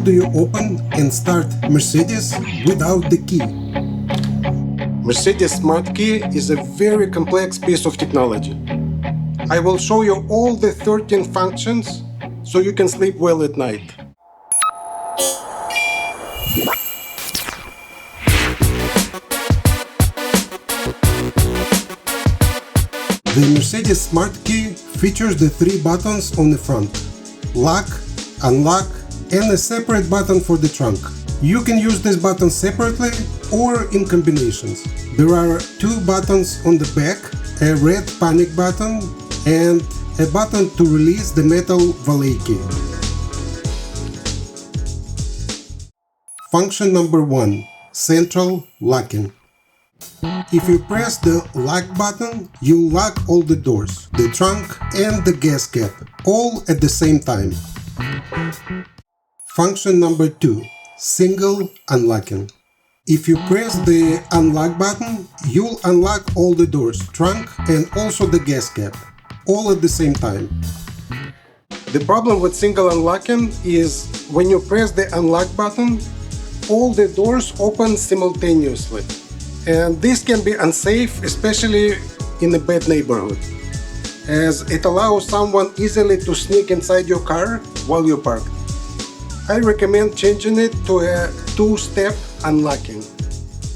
do you open and start Mercedes without the key? Mercedes SmartKey is a very complex piece of technology. I will show you all the 13 functions so you can sleep well at night. The Mercedes SmartKey features the 3 buttons on the front: lock, unlock, and a separate button for the trunk. You can use this button separately or in combinations. There are 2 buttons on the back, a red panic button and a button to release the metal valet key. Function number 1. Central locking. If you press the lock button, you lock all the doors, the trunk and the gas cap, all at the same time. Function number 2. Single unlocking. If you press the unlock button, you'll unlock all the doors, trunk and also the gas cap, all at the same time. The problem with single unlocking is when you press the unlock button, all the doors open simultaneously. And this can be unsafe, especially in a bad neighborhood, as it allows someone easily to sneak inside your car while you're parked. I recommend changing it to a 2-step unlocking,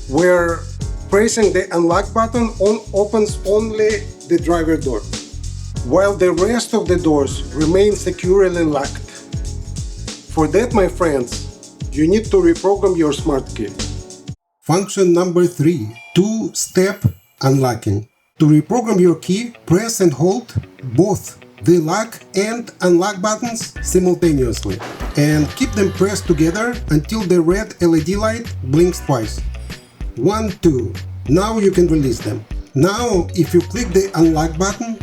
where pressing the unlock button opens only the driver door, while the rest of the doors remain securely locked. For that, my friends, you need to reprogram your SmartKey. Function number 3. 2-step unlocking. To reprogram your key, press and hold both the lock and unlock buttons simultaneously and keep them pressed together until the red LED light blinks twice. 1, 2. Now you can release them. Now, if you click the unlock button,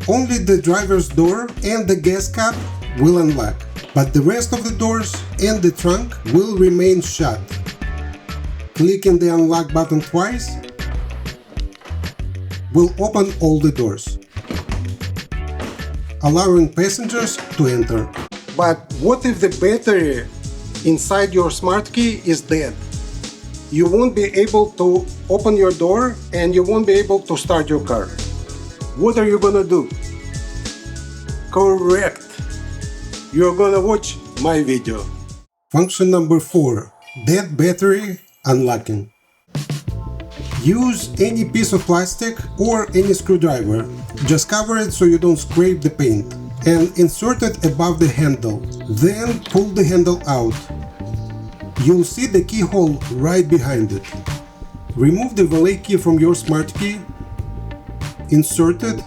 only the driver's door and the gas cap will unlock, but the rest of the doors and the trunk will remain shut. Clicking the unlock button twice will open all the doors, allowing passengers to enter. But what if the battery inside your SmartKey is dead? You won't be able to open your door and you won't be able to start your car. What are you gonna do? Correct! You're gonna watch my video. Function number 4. Dead battery unlocking. Use any piece of plastic or any screwdriver. Just cover it so you don't scrape the paint and insert it above the handle. Then pull the handle out. You'll see the keyhole right behind it. Remove the valet key from your SmartKey. Insert it.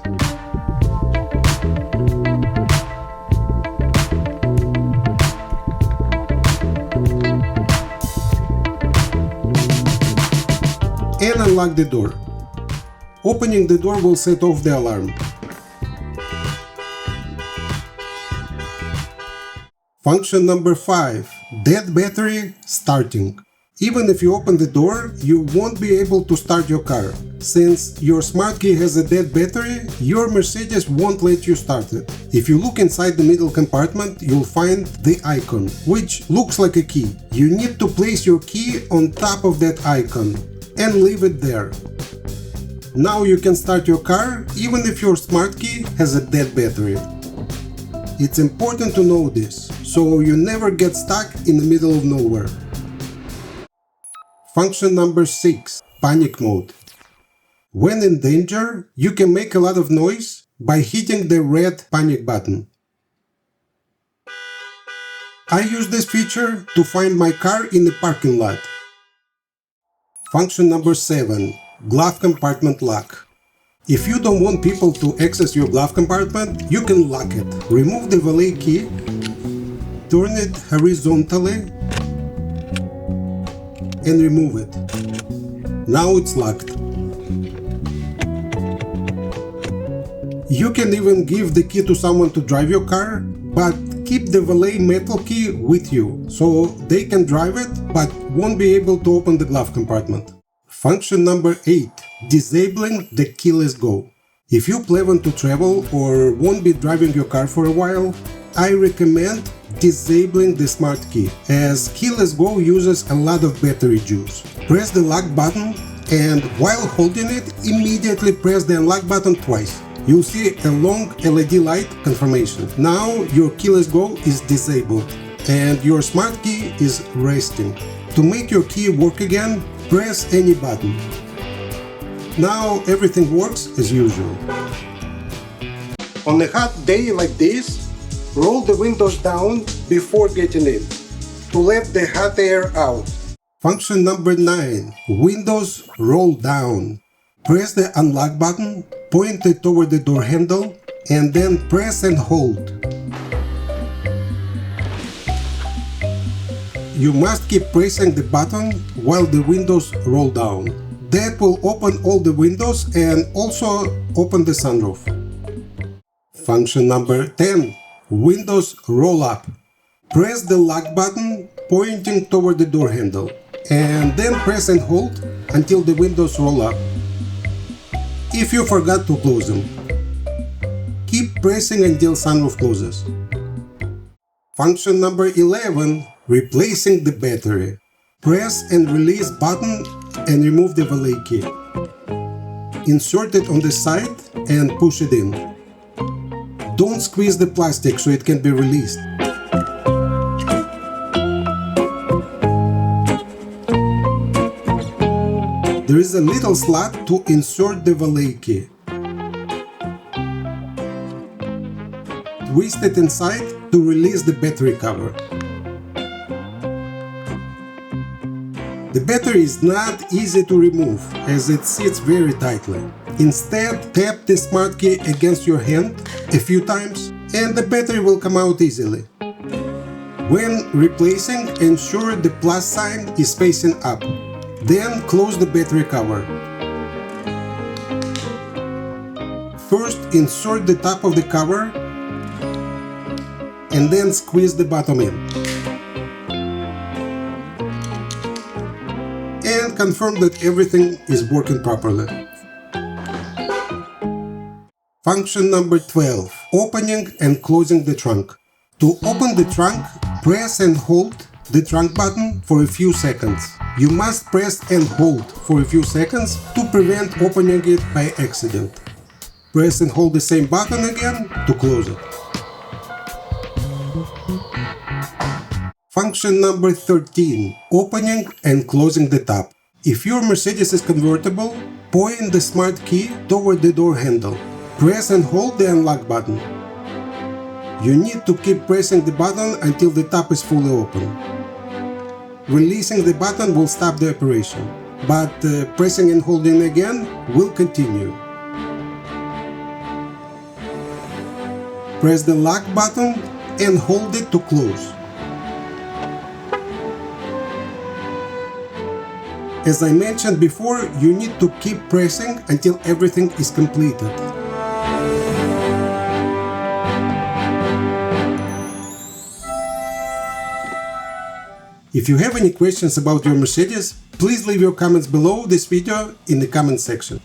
And unlock the door. Opening the door will set off the alarm. Function number 5. Dead battery starting. Even if you open the door, you won't be able to start your car. Since your SmartKey has a dead battery, your Mercedes won't let you start it. If you look inside the middle compartment, you'll find the icon, which looks like a key. You need to place your key on top of that icon and leave it there. Now you can start your car even if your SmartKey has a dead battery. It's important to know this, so you never get stuck in the middle of nowhere. Function number 6. Panic mode. When in danger, you can make a lot of noise by hitting the red panic button. I use this feature to find my car in the parking lot. Function number 7. Glove compartment lock. If you don't want people to access your glove compartment, you can lock it. Remove the valet key, turn it horizontally, and remove it. Now it's locked. You can even give the key to someone to drive your car, but keep the valet metal key with you, so they can drive it but won't be able to open the glove compartment. Function number 8. Disabling the keyless go. If you plan to travel or won't be driving your car for a while, I recommend disabling the SmartKey, as keyless go uses a lot of battery juice. Press the lock button and while holding it, immediately press the unlock button twice. You'll see a long LED light confirmation. Now your keyless go is disabled and your SmartKey is resting. To make your key work again, press any button. Now everything works as usual. On a hot day like this, roll the windows down before getting in to let the hot air out. Function number 9. Windows roll down. Press the unlock button, point it toward the door handle, and then press and hold. You must keep pressing the button while the windows roll down. That will open all the windows and also open the sunroof. Function number 10. Windows roll up. Press the lock button pointing toward the door handle and then press and hold until the windows roll up. If you forgot to close them, keep pressing until sunroof closes. Function number 11. Replacing the battery. Press and release button and remove the valet key. Insert it on the side and push it in. Don't squeeze the plastic so it can be released. There is a little slot to insert the valet key. Twist it inside to release the battery cover. The battery is not easy to remove as it sits very tightly. Instead, tap the SmartKey against your hand a few times and the battery will come out easily. When replacing, ensure the plus sign is facing up. Then close the battery cover. First, insert the top of the cover and then squeeze the bottom in. And confirm that everything is working properly. Function number 12. Opening and closing the trunk. To open the trunk, press and hold the trunk button for a few seconds. You must press and hold for a few seconds to prevent opening it by accident. Press and hold the same button again to close it. Function number 13. Opening and closing the top. If your Mercedes is convertible, point the SmartKey toward the door handle. Press and hold the unlock button. You need to keep pressing the button until the top is fully open. Releasing the button will stop the operation, but pressing and holding again will continue. Press the lock button and hold it to close. As I mentioned before, you need to keep pressing until everything is completed. If you have any questions about your Mercedes, please leave your comments below this video in the comment section.